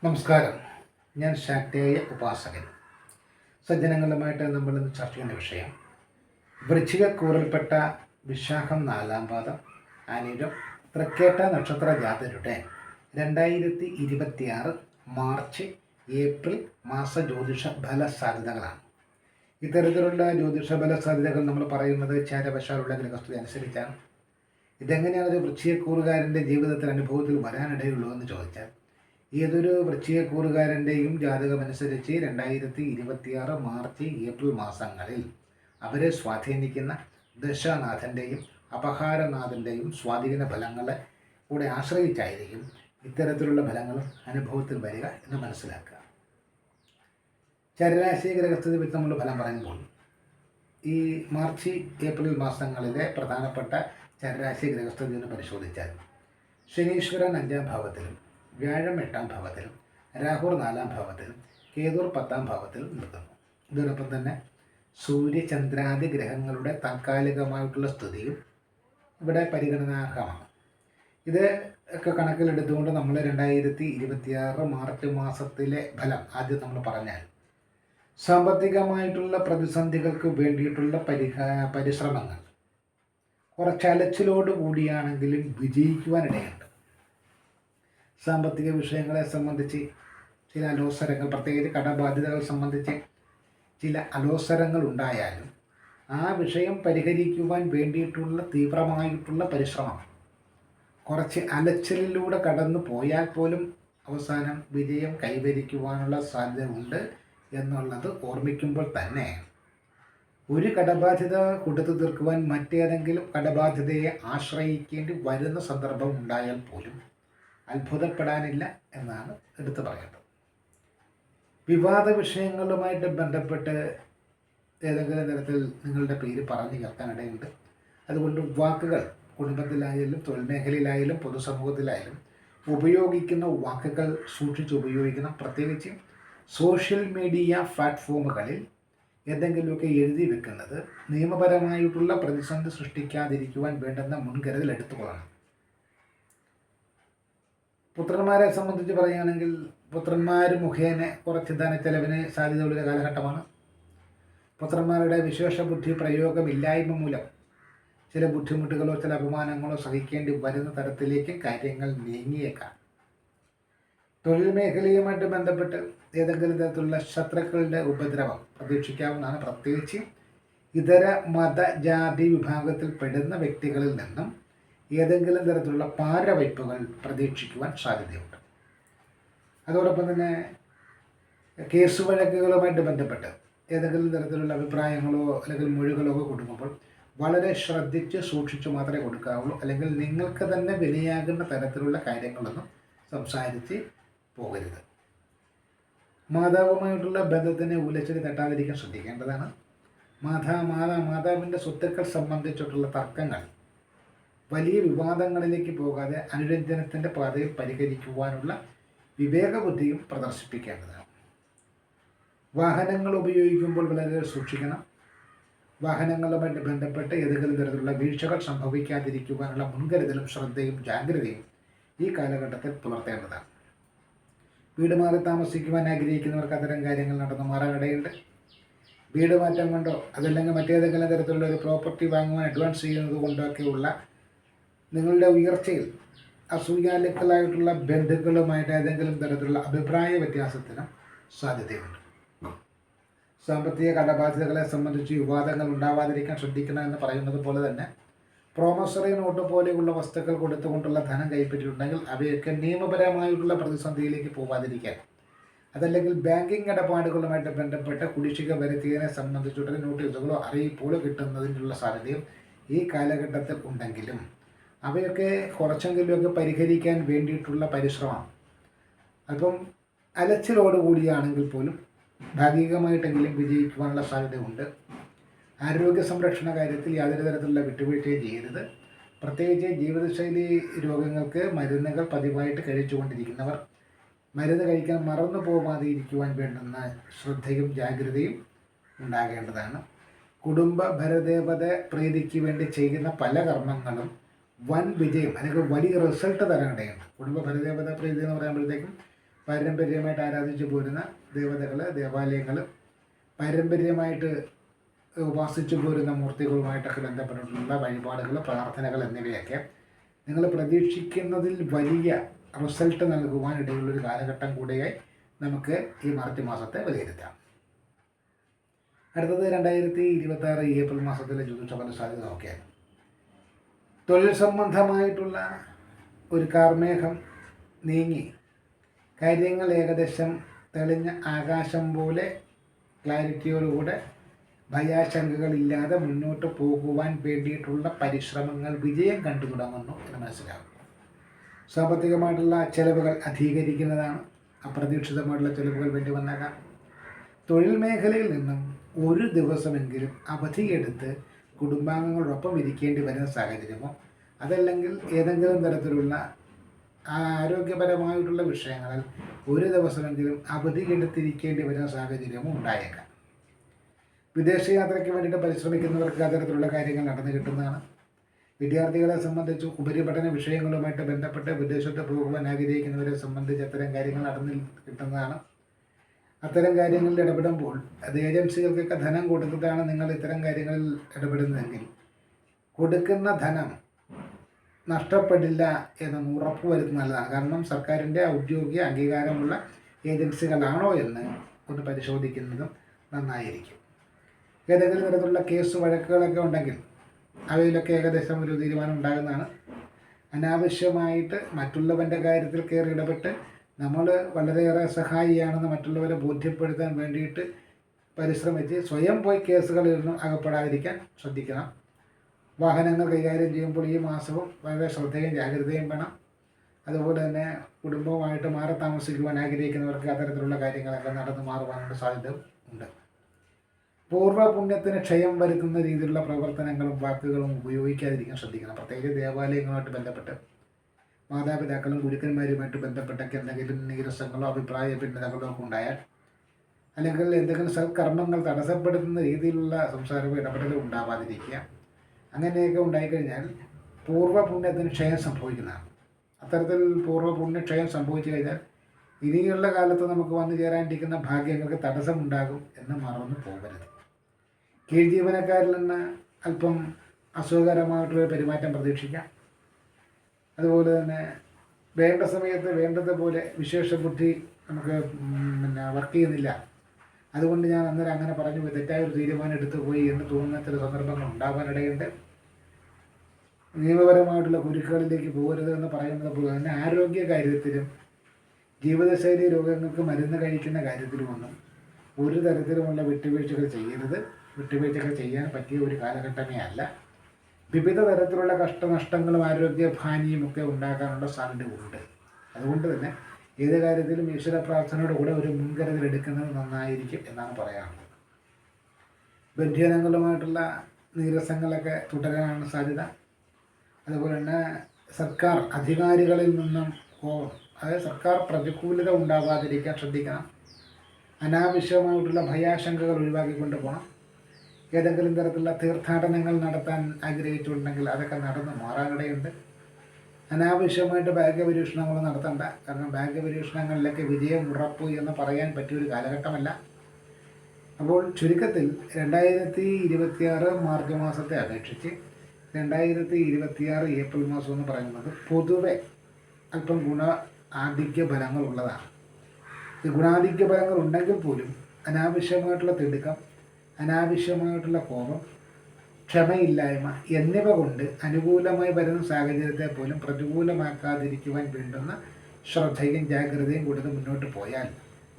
നമസ്കാരം. ഞാൻ ശാക്തേയ ഉപാസകൻ. സജ്ജനങ്ങളുമായിട്ട് നമ്മൾ ഇന്ന് ചർച്ച ചെയ്യുന്ന വിഷയം വൃശ്ചികക്കൂറിൽപ്പെട്ട വിശാഖം 4-ാം പാദം അനിഴം തൃക്കേട്ട നക്ഷത്ര ജാതരുടെ 2026 മാർച്ച് ഏപ്രിൽ മാസ ജ്യോതിഷ ഫല സാധ്യതകളാണ്. ഇത്തരത്തിലുള്ള ജ്യോതിഷ ഫല സാധ്യതകൾ നമ്മൾ പറയുന്നത് ചാരവശാലുള്ള ഗ്രഹസ്ഥിതി അനുസരിച്ചാണ്. ഇതെങ്ങനെയാണ് ഒരു വൃശ്ചികക്കൂറുകാരൻ്റെ ജീവിതത്തിൽ അനുഭവത്തിൽ വരാനിടയുള്ളൂ എന്ന് ചോദിച്ചാൽ, ഏതൊരു വൃശ്ചികക്കൂറുകാരൻ്റെയും ജാതകമനുസരിച്ച് 2026 മാർച്ച് ഏപ്രിൽ മാസങ്ങളിൽ അവരെ സ്വാധീനിക്കുന്ന ദശാനാഥൻ്റെയും അപഹാരനാഥൻ്റെയും സ്വാധീന ഫലങ്ങളെ കൂടെ ആശ്രയിച്ചായിരിക്കും ഇത്തരത്തിലുള്ള ഫലങ്ങൾ അനുഭവത്തിൽ വരിക എന്ന് മനസ്സിലാക്കുക. ചരരാശി ഗ്രഹസ്ഥിതി വെച്ച് നമ്മൾ ഫലം പറയുമ്പോൾ ഈ മാർച്ച് ഏപ്രിൽ മാസങ്ങളിലെ പ്രധാനപ്പെട്ട ചരരാശി ഗ്രഹസ്ഥിതി എന്ന് പരിശോധിച്ചാൽ ശനീശ്വരൻ 5-ാം ഭാവത്തിലും വ്യാഴം 8-ാം ഭാവത്തിലും രാഹുർ 4-ാം ഭാവത്തിലും കേതുർ 10-ാം ഭാവത്തിലും നിൽക്കുന്നു. ഇതോടൊപ്പം തന്നെ സൂര്യചന്ദ്രാദി ഗ്രഹങ്ങളുടെ താൽക്കാലികമായിട്ടുള്ള സ്ഥിതിയും ഇവിടെ പരിഗണനാർഹമാണ്. ഇത് ഒക്കെ കണക്കിലെടുത്തുകൊണ്ട് നമ്മൾ 2026 മാർച്ച് മാസത്തിലെ ഫലം ആദ്യം നമ്മൾ പറഞ്ഞാൽ, സാമ്പത്തികമായിട്ടുള്ള പ്രതിസന്ധികൾക്ക് വേണ്ടിയിട്ടുള്ള പരിശ്രമങ്ങൾ കുറച്ചലച്ചിലോട് കൂടിയാണെങ്കിലും വിജയിക്കുവാനിടയുണ്ട്. സാമ്പത്തിക വിഷയങ്ങളെ സംബന്ധിച്ച് ചില അലോസരങ്ങൾ, പ്രത്യേകിച്ച് കടബാധ്യതകൾ സംബന്ധിച്ച് ചില അലോസരങ്ങൾ ഉണ്ടായാലും ആ വിഷയം പരിഹരിക്കുവാൻ വേണ്ടിയിട്ടുള്ള തീവ്രമായിട്ടുള്ള പരിശ്രമം കുറച്ച് അലച്ചിലിലൂടെ കടന്നു പോയാൽ പോലും അവസാനം വിജയം കൈവരിക്കുവാനുള്ള സാധ്യത ഉണ്ട് എന്നുള്ളത് ഓർമ്മിക്കുമ്പോൾ തന്നെ ഒരു കടബാധ്യത കൊടുത്തു തീർക്കുവാൻ മറ്റേതെങ്കിലും കടബാധ്യതയെ ആശ്രയിക്കേണ്ടി വരുന്ന സന്ദർഭം ഉണ്ടായാൽ പോലും അത്ഭുതപ്പെടാനില്ല എന്നാണ് എടുത്തു പറയേണ്ടത്. വിവാദ വിഷയങ്ങളുമായിട്ട് ബന്ധപ്പെട്ട് ഏതെങ്കിലും തരത്തിൽ നിങ്ങളുടെ പേര് പറഞ്ഞു കേൾക്കാനിടയുണ്ട്. അതുകൊണ്ട് വാക്കുകൾ കുടുംബത്തിലായാലും തൊഴിൽ മേഖലയിലായാലും പൊതുസമൂഹത്തിലായാലും ഉപയോഗിക്കുന്ന വാക്കുകൾ സൂക്ഷിച്ച് ഉപയോഗിക്കണം. പ്രത്യേകിച്ച് സോഷ്യൽ മീഡിയ പ്ലാറ്റ്ഫോമുകളിൽ എന്തെങ്കിലുമൊക്കെ എഴുതി വെക്കുന്നത് നിയമപരമായിട്ടുള്ള പ്രതിസന്ധി സൃഷ്ടിക്കാതിരിക്കുവാൻ വേണ്ടുന്ന മുൻകരുതൽ എടുത്തുകൊള്ളണം. പുത്രന്മാരെ സംബന്ധിച്ച് പറയുകയാണെങ്കിൽ പുത്രന്മാർ മുഖേന കുറച്ച് ധനച്ചെലവിന് സാധ്യതയുള്ള കാലഘട്ടമാണ്. പുത്രന്മാരുടെ വിശേഷ ബുദ്ധി പ്രയോഗമില്ലായ്മ മൂലം ചില ബുദ്ധിമുട്ടുകളോ ചില അപമാനങ്ങളോ സഹിക്കേണ്ടി വരുന്ന തരത്തിലേക്ക് കാര്യങ്ങൾ നീങ്ങിയേക്കാം. തൊഴിൽ മേഖലയുമായിട്ട് ബന്ധപ്പെട്ട് ഏതെങ്കിലും തരത്തിലുള്ള ശത്രുക്കളുടെ ഉപദ്രവം പ്രതീക്ഷിക്കാവുന്നതാണ്. പ്രത്യേകിച്ച് ഇതര മത ജാതി വിഭാഗത്തിൽ പെടുന്ന വ്യക്തികളിൽ നിന്നും ഏതെങ്കിലും തരത്തിലുള്ള പാരവയ്പ്പുകൾ പ്രതീക്ഷിക്കുവാൻ സാധ്യതയുണ്ട്. അതോടൊപ്പം തന്നെ കേസ് വഴക്കുകളുമായിട്ട് ബന്ധപ്പെട്ട് ഏതെങ്കിലും തരത്തിലുള്ള അഭിപ്രായങ്ങളോ അല്ലെങ്കിൽ മൊഴികളോ ഒക്കെ കൊടുക്കുമ്പോൾ വളരെ ശ്രദ്ധിച്ച് സൂക്ഷിച്ച് മാത്രമേ കൊടുക്കാവുള്ളൂ. അല്ലെങ്കിൽ നിങ്ങൾക്ക് തന്നെ വിനയാകുന്ന തരത്തിലുള്ള കാര്യങ്ങളൊന്നും സംസാരിച്ച് പോകരുത്. മാതാവുമായിട്ടുള്ള ബന്ധത്തിന് ഉലച്ചിൽ തട്ടാതിരിക്കാൻ ശ്രദ്ധിക്കേണ്ടതാണ്. മാതാവിൻ്റെ സ്വത്തുക്കൾ സംബന്ധിച്ചിട്ടുള്ള തർക്കങ്ങൾ വലിയ വിവാദങ്ങളിലേക്ക് പോകാതെ അനുരഞ്ജനത്തിൻ്റെ പാതയിൽ പരിഹരിക്കുവാനുള്ള വിവേകബുദ്ധിയും പ്രദർശിപ്പിക്കേണ്ടതാണ്. വാഹനങ്ങൾ ഉപയോഗിക്കുമ്പോൾ വളരെ സൂക്ഷിക്കണം. വാഹനങ്ങളുമായിട്ട് ബന്ധപ്പെട്ട് ഏതെങ്കിലും തരത്തിലുള്ള വീഴ്ചകൾ സംഭവിക്കാതിരിക്കുവാനുള്ള മുൻകരുതലും ശ്രദ്ധയും ജാഗ്രതയും ഈ കാലഘട്ടത്തിൽ പുലർത്തേണ്ടതാണ്. വീട് മാറി താമസിക്കുവാൻ ആഗ്രഹിക്കുന്നവർക്ക് അത്തരം കാര്യങ്ങൾ നടന്നു മാറാനിടയുണ്ട്. വീട് മാറ്റം കൊണ്ടോ അതല്ലെങ്കിൽ മറ്റേതെങ്കിലും തരത്തിലുള്ള ഒരു പ്രോപ്പർട്ടി വാങ്ങുവാൻ അഡ്വാൻസ് ചെയ്യുന്നത് കൊണ്ടൊക്കെയുള്ള നിങ്ങളുടെ ഉയർച്ചയിൽ അസൂയാലുക്കളായിട്ടുള്ള ബന്ധുക്കളുമായിട്ട് ഏതെങ്കിലും തരത്തിലുള്ള അഭിപ്രായ വ്യത്യാസത്തിനും സാധ്യതയുണ്ട്. സാമ്പത്തിക കടബാധ്യതകളെ സംബന്ധിച്ച് വിവാദങ്ങൾ ഉണ്ടാവാതിരിക്കാൻ ശ്രദ്ധിക്കണമെന്ന് പറയുന്നത് പോലെ തന്നെ പ്രോമസറി നോട്ട് പോലെയുള്ള വസ്തുക്കൾ കൊടുത്തുകൊണ്ടുള്ള ധനം കൈപ്പറ്റിയിട്ടുണ്ടെങ്കിൽ അവയൊക്കെ നിയമപരമായിട്ടുള്ള പ്രതിസന്ധിയിലേക്ക് പോകാതിരിക്കാൻ, അതല്ലെങ്കിൽ ബാങ്കിങ് ഇടപാടുകളുമായിട്ട് ബന്ധപ്പെട്ട് കുടിശ്ശിക വരുത്തിയതിനെ സംബന്ധിച്ചിട്ടുള്ള നോട്ടീസുകളോ അറിയിപ്പുകളോ കിട്ടുന്നതിനുള്ള സാധ്യതയും ഈ കാലഘട്ടത്തിൽ ഉണ്ടെങ്കിലും അവയൊക്കെ കുറച്ചെങ്കിലുമൊക്കെ പരിഹരിക്കാൻ വേണ്ടിയിട്ടുള്ള പരിശ്രമം അല്പം അലച്ചിലോടുകൂടിയാണെങ്കിൽ പോലും ഭാഗികമായിട്ടെങ്കിലും വിജയിക്കുവാനുള്ള സാധ്യതയുണ്ട്. ആരോഗ്യ സംരക്ഷണ കാര്യത്തിൽ യാതൊരു തരത്തിലുള്ള വിട്ടുവീഴ്ചയും ചെയ്യരുത്. പ്രത്യേകിച്ച് ജീവിതശൈലി രോഗങ്ങൾക്ക് മരുന്നുകൾ പതിവായിട്ട് കഴിച്ചുകൊണ്ടിരിക്കുന്നവർ മരുന്ന് കഴിക്കാൻ മറന്നു പോകാതെ ഇരിക്കുവാൻ വേണ്ടുന്ന ശ്രദ്ധയും ജാഗ്രതയും ഉണ്ടാകേണ്ടതാണ്. കുടുംബ ഭരദേവത പ്രീതിക്ക് വേണ്ടി ചെയ്യുന്ന പല കർമ്മങ്ങളും വൻ വിജയം അല്ലെങ്കിൽ വലിയ റിസൾട്ട് തരാനിടയുണ്ട്. കുടുംബ ഭരദേവത പ്രീതി എന്ന് പറയുമ്പോഴത്തേക്കും പാരമ്പര്യമായിട്ട് ആരാധിച്ചു പോരുന്ന ദേവതകൾ, ദേവാലയങ്ങൾ, പാരമ്പര്യമായിട്ട് ഉപാസിച്ചു പോരുന്ന മൂർത്തികളുമായിട്ടൊക്കെ ബന്ധപ്പെട്ടിട്ടുള്ള വഴിപാടുകൾ, പ്രാർത്ഥനകൾ എന്നിവയൊക്കെ നിങ്ങൾ പ്രതീക്ഷിക്കുന്നതിൽ വലിയ റിസൾട്ട് നൽകുവാൻ ഇടയുള്ളൊരു കാലഘട്ടം കൂടിയായി നമുക്ക് ഈ മാർച്ച് മാസത്തെ വിലയിരുത്താം. അടുത്തത് 2026 ഏപ്രിൽ മാസത്തിലെ ജ്യോതിഷഫല സാധ്യത നോക്കിയാൽ തൊഴിൽ സംബന്ധമായിട്ടുള്ള ഒരു കാർമേഘം നീങ്ങി കാര്യങ്ങൾ ഏകദേശം തെളിഞ്ഞ ആകാശം പോലെ ക്ലാരിറ്റിയോടുകൂടെ ഭയാശങ്കകളില്ലാതെ മുന്നോട്ട് പോകുവാൻ വേണ്ടിയിട്ടുള്ള പരിശ്രമങ്ങൾ വിജയം കണ്ടു തുടങ്ങുന്നു എന്ന് മനസ്സിലാകും. സാമ്പത്തികമായിട്ടുള്ള ചെലവുകൾ അധികരിക്കുന്നതാണ്. അപ്രതീക്ഷിതമായിട്ടുള്ള ചെലവുകൾ വേണ്ടി വന്നേക്കാം. തൊഴിൽ മേഖലയിൽ നിന്നും ഒരു ദിവസമെങ്കിലും അവധിയെടുത്ത് കുടുംബാംഗങ്ങളോടൊപ്പം ഇരിക്കേണ്ടി വരുന്ന സാഹചര്യമോ അതല്ലെങ്കിൽ ഏതെങ്കിലും തരത്തിലുള്ള ആരോഗ്യപരമായിട്ടുള്ള വിഷയങ്ങളിൽ ഒരു ദിവസമെങ്കിലും അവധിയെടുത്തിരിക്കേണ്ടി വരുന്ന സാഹചര്യമോ ഉണ്ടായേക്കാം. വിദേശയാത്രയ്ക്ക് വേണ്ടിയിട്ട് പരിശ്രമിക്കുന്നവർക്ക് അത്തരത്തിലുള്ള കാര്യങ്ങൾ നടന്നു കിട്ടുന്നതാണ്. വിദ്യാർത്ഥികളെ സംബന്ധിച്ച് ഉപരിപഠന വിഷയങ്ങളുമായിട്ട് ബന്ധപ്പെട്ട് വിദേശത്ത് പോകുവാൻ ആഗ്രഹിക്കുന്നവരെ സംബന്ധിച്ച് അത്തരം കാര്യങ്ങൾ നടന്നു കിട്ടുന്നതാണ്. അത്തരം കാര്യങ്ങളിൽ ഇടപെടുമ്പോൾ അത് ഏജൻസികൾക്കൊക്കെ ധനം കൊടുത്തിട്ടാണ് നിങ്ങൾ ഇത്തരം കാര്യങ്ങളിൽ ഇടപെടുന്നതെങ്കിൽ കൊടുക്കുന്ന ധനം നഷ്ടപ്പെടില്ല എന്നൊന്ന് ഉറപ്പ് വരുത്തുന്നത് നല്ലതാണ്. കാരണം സർക്കാരിൻ്റെ ഔദ്യോഗിക അംഗീകാരമുള്ള ഏജൻസികളാണോ എന്ന് ഒന്ന് പരിശോധിക്കുന്നതും നന്നായിരിക്കും. ഏതെങ്കിലും തരത്തിലുള്ള കേസ് വഴക്കുകളൊക്കെ ഉണ്ടെങ്കിൽ അവയിലൊക്കെ ഏകദേശം ഒരു തീരുമാനം ഉണ്ടാകുന്നതാണ്. അനാവശ്യമായിട്ട് മറ്റുള്ളവൻ്റെ കാര്യത്തിൽ കയറി ഇടപെട്ട് നമ്മൾ വളരെയേറെ സഹായിയാണെന്ന് മറ്റുള്ളവരെ ബോധ്യപ്പെടുത്താൻ വേണ്ടിയിട്ട് പരിശ്രമിച്ച് സ്വയം പോയി കേസുകളിൽ നിന്നും അകപ്പെടാതിരിക്കാൻ ശ്രദ്ധിക്കണം. വാഹനങ്ങൾ കൈകാര്യം ചെയ്യുമ്പോൾ ഈ മാസവും വളരെ ശ്രദ്ധയും ജാഗ്രതയും വേണം. അതുപോലെ തന്നെ കുടുംബവുമായിട്ട് മാറി താമസിക്കുവാൻ ആഗ്രഹിക്കുന്നവർക്ക് അത്തരത്തിലുള്ള കാര്യങ്ങളൊക്കെ നടന്നു മാറുവാനുള്ള സാധ്യത ഉണ്ട്. പൂർവ്വപുണ്യത്തിന് ക്ഷയം വരുത്തുന്ന രീതിയിലുള്ള പ്രവർത്തനങ്ങളും വാക്കുകളും ഉപയോഗിക്കാതിരിക്കാൻ ശ്രദ്ധിക്കണം. പ്രത്യേകിച്ച് ദേവാലയങ്ങളുമായിട്ട് ബന്ധപ്പെട്ട് മാതാപിതാക്കളും ഗുരുക്കന്മാരുമായിട്ട് ബന്ധപ്പെട്ടൊക്കെ എന്തെങ്കിലും നീരസങ്ങളോ അഭിപ്രായ ഭിന്നതകളോ ഒക്കെ ഉണ്ടായാൽ അല്ലെങ്കിൽ എന്തെങ്കിലും സൽക്കർമ്മങ്ങൾ തടസ്സപ്പെടുത്തുന്ന രീതിയിലുള്ള സംസാരമോ ഇടപെടലോ ഉണ്ടാവാതിരിക്കുക. അങ്ങനെയൊക്കെ ഉണ്ടായിക്കഴിഞ്ഞാൽ പൂർവ്വപുണ്യത്തിന് ക്ഷയം സംഭവിക്കുന്നതാണ്. അത്തരത്തിൽ പൂർവ്വപുണ്യക്ഷയം സംഭവിച്ചു കഴിഞ്ഞാൽ ഇനിയുള്ള കാലത്ത് നമുക്ക് വന്നു ചേരാനിരിക്കുന്ന ഭാഗ്യങ്ങൾക്ക് തടസ്സമുണ്ടാകും എന്ന് മറന്നു പോകരുത്. കീഴ് ജീവനക്കാരിൽ നിന്ന് അല്പം അസുഖകരമായിട്ടുള്ള പെരുമാറ്റം പ്രതീക്ഷിക്കാം. അതുപോലെ തന്നെ വേണ്ട സമയത്ത് വേണ്ടതുപോലെ വിശേഷ ബുദ്ധി നമുക്ക് വർക്ക് ചെയ്യുന്നില്ല, അതുകൊണ്ട് ഞാൻ അന്നേരം അങ്ങനെ പറഞ്ഞു പോയി, തെറ്റായൊരു തീരുമാനം എടുത്തു പോയി എന്ന് തോന്നുന്ന ചില സന്ദർഭങ്ങൾ ഉണ്ടാവാനിടയുണ്ട്. നിയമപരമായിട്ടുള്ള കുരുക്കുകളിലേക്ക് പോകരുത് എന്ന് പറയുന്നത് പോലെ തന്നെ ആരോഗ്യ കാര്യത്തിലും ജീവിതശൈലി രോഗങ്ങൾക്ക് മരുന്ന് കഴിക്കുന്ന കാര്യത്തിലുമൊന്നും ഒരു തരത്തിലുമുള്ള വിട്ടുവീഴ്ചകൾ ചെയ്യരുത്. വിട്ടുവീഴ്ചകൾ ചെയ്യാൻ പറ്റിയ ഒരു കാലഘട്ടമേ അല്ല. വിവിധ തരത്തിലുള്ള കഷ്ടനഷ്ടങ്ങളും ആരോഗ്യഹാനിയും ഒക്കെ ഉണ്ടാകാനുള്ള സാധ്യതയുണ്ട്. അതുകൊണ്ട് തന്നെ ഏത് കാര്യത്തിലും ഈശ്വര പ്രാർത്ഥനയോട് കൂടെ ഒരു മുൻകരുതൽ എടുക്കുന്നത് നന്നായിരിക്കും എന്നാണ് പറയാനുള്ളത്. ബന്ധ്യനങ്ങളുമായിട്ടുള്ള നീരസങ്ങളൊക്കെ തുടരാനാണ് സാധ്യത. അതുപോലെ തന്നെ സർക്കാർ അധികാരികളിൽ നിന്നും അതായത് സർക്കാർ പ്രതികൂലത ഉണ്ടാവാതിരിക്കാൻ ശ്രദ്ധിക്കണം. അനാവശ്യമായിട്ടുള്ള ഭയാശങ്കകൾ ഒഴിവാക്കിക്കൊണ്ട് പോകണം. ഏതെങ്കിലും തരത്തിലുള്ള തീർത്ഥാടനങ്ങൾ നടത്താൻ ആഗ്രഹിച്ചിട്ടുണ്ടെങ്കിൽ അതൊക്കെ നടന്നു മാറാനിടയുണ്ട്. അനാവശ്യമായിട്ട് ഭാഗ്യപരീക്ഷണങ്ങൾ നടത്തണ്ട. കാരണം ഭാഗ്യപരീക്ഷണങ്ങളിലൊക്കെ വിജയം ഉറപ്പ് എന്ന് പറയാൻ പറ്റിയൊരു കാലഘട്ടമല്ല. അപ്പോൾ ചുരുക്കത്തിൽ 2026 മാർച്ച് മാസത്തെ അപേക്ഷിച്ച് 2026 ഏപ്രിൽ മാസം എന്ന് പറയുന്നത് പൊതുവെ അല്പം ആധിക്യ ഫലങ്ങളുള്ളതാണ്. ഈ ഗുണാധിക്യ ഫലങ്ങൾ ഉണ്ടെങ്കിൽ പോലും അനാവശ്യമായിട്ടുള്ള തിടുക്കം, അനാവശ്യമായിട്ടുള്ള കോപം, ക്ഷമയില്ലായ്മ എന്നിവ കൊണ്ട് അനുകൂലമായി വരുന്ന സാഹചര്യത്തെ പോലും പ്രതികൂലമാക്കാതിരിക്കുവാൻ വേണ്ടുന്ന ശ്രദ്ധയും ജാഗ്രതയും കൊടുത്ത് മുന്നോട്ട് പോയാൽ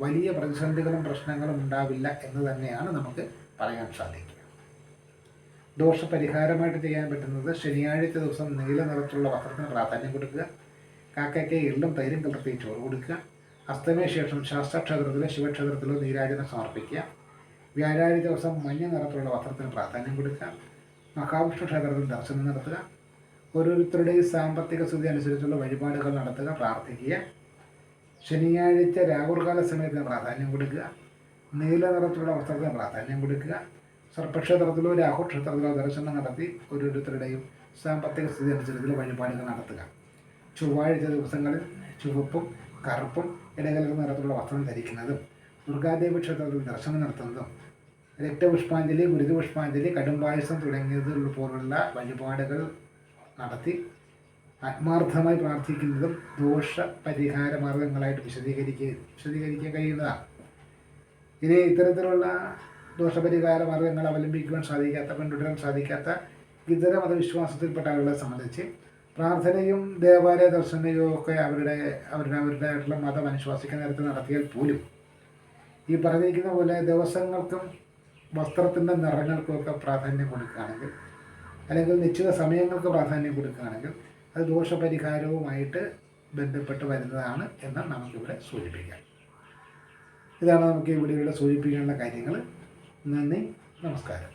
വലിയ പ്രതിസന്ധികളും പ്രശ്നങ്ങളും ഉണ്ടാവില്ല എന്ന് തന്നെയാണ് നമുക്ക് പറയാൻ സാധിക്കുക. ദോഷപരിഹാരമായിട്ട് ചെയ്യാൻ പറ്റുന്നത് ശനിയാഴ്ച ദിവസം നീല നിറത്തിലുള്ള വസ്ത്രത്തിന് പ്രാധാന്യം കൊടുക്കുക. കാക്കയ്ക്ക് എള്ളും തൈരും കലർത്തി ചോറ് കൊടുക്കുക. അസ്തമയ ശേഷം ശാസ്ത്രക്ഷേത്രത്തിലോ ശിവക്ഷേത്രത്തിലോ നീരാജനം സമർപ്പിക്കുക. വ്യാഴാഴ്ച ദിവസം മഞ്ഞ നിറത്തിലുള്ള വസ്ത്രത്തിന് പ്രാധാന്യം കൊടുക്കുക. മഹാവിഷ്ണു ക്ഷേത്രത്തിൽ ദർശനം നടത്തുക. ഓരോരുത്തരുടെയും സാമ്പത്തിക സ്ഥിതി അനുസരിച്ചുള്ള വഴിപാടുകൾ നടത്തുക, പ്രാർത്ഥിക്കുക. ശനിയാഴ്ച രാഹുൽകാല സമയത്തിന് പ്രാധാന്യം കൊടുക്കുക. നീല നിറത്തിലുള്ള വസ്ത്രത്തിന് പ്രാധാന്യം കൊടുക്കുക. സർപ്പക്ഷേത്രത്തിലോ രാഹുക്ഷേത്രത്തിലോ ദർശനം നടത്തി ഓരോരുത്തരുടെയും സാമ്പത്തിക സ്ഥിതി അനുസരിച്ചുള്ള വഴിപാടുകൾ നടത്തുക. ചൊവ്വാഴ്ച ദിവസങ്ങളിൽ ചുവപ്പും കറുപ്പും ഇടകലർന്ന നിറത്തിലുള്ള വസ്ത്രം ധരിക്കുന്നതും ദുർഗാദേവി ക്ഷേത്രത്തിൽ ദർശനം നടത്തുന്നതും രക്തപുഷ്പാഞ്ജലി, ഗുരുപുഷ്പാഞ്ജലി, കടുംപായസം തുടങ്ങിയത് പോലുള്ള വഴിപാടുകൾ നടത്തി ആത്മാർത്ഥമായി പ്രാർത്ഥിക്കുന്നതും ദോഷ പരിഹാര മാർഗങ്ങളായിട്ട് വിശദീകരിക്കാൻ കഴിയുന്നതാണ്. ഇനി ഇത്തരത്തിലുള്ള ദോഷപരിഹാര മാർഗങ്ങൾ അവലംബിക്കുവാൻ സാധിക്കാത്ത, പിന്തുടരാൻ സാധിക്കാത്ത ഇതര മതവിശ്വാസത്തിൽപ്പെട്ട ആളുകളെ സംബന്ധിച്ച് പ്രാർത്ഥനയും ദേവാലയ ദർശനവും ഒക്കെ അവരുടേതായിട്ടുള്ള മതം അനുശ്വാസിക്കുന്ന നേരത്തിൽ നടത്തിയാൽ പോലും ഈ പറഞ്ഞിരിക്കുന്ന പോലെ ദിവസങ്ങൾക്കും വസ്ത്രത്തിൻ്റെ നിറങ്ങൾക്കുമൊക്കെ പ്രാധാന്യം കൊടുക്കുകയാണെങ്കിൽ, അല്ലെങ്കിൽ നിശ്ചിത സമയങ്ങൾക്ക് പ്രാധാന്യം കൊടുക്കുകയാണെങ്കിൽ അത് ദോഷപരിഹാരവുമായിട്ട് ബന്ധപ്പെട്ട് വരുന്നതാണ് എന്ന് നമുക്കിവിടെ സൂചിപ്പിക്കാം. ഇതാണ് നമുക്ക് ഈ വീഡിയോയിലൂടെ സൂചിപ്പിക്കാനുള്ള കാര്യങ്ങൾ. നന്ദി, നമസ്കാരം.